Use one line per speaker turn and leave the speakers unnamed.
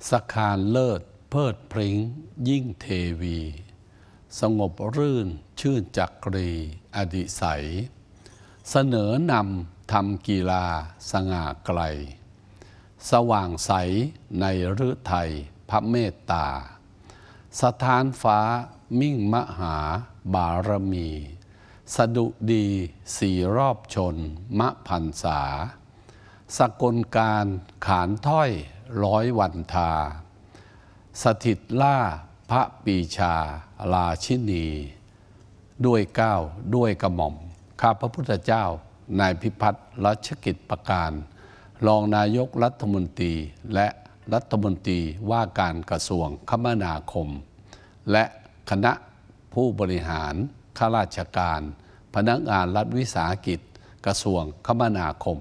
สคานเลิศเพิดพริ้งยิ่งเทวี สงบรื่นชื่นจักรีอดิไสยเสนอนำทำกีฬาสง่าไกลสว่างใสในฤทัยพระเมตตาสถานฟ้ามิ่งมหาบารมีสดุดีสี่รอบชนมะพันษาสกลการขานถ้อยร้อยวันทาสถิตล่าพระปีชาราชินีด้วยเกล้าด้วยกระหม่อมข้าพระพุทธเจ้านายพิพัฒน์รัชกิจประการรองนายกรัฐมนตรีและรัฐมนตรีว่าการกระทรวงคมนาคมและคณะผู้บริหารข้าราชการพนักงานรัฐวิสาหกิจกระทรวงคมนาคม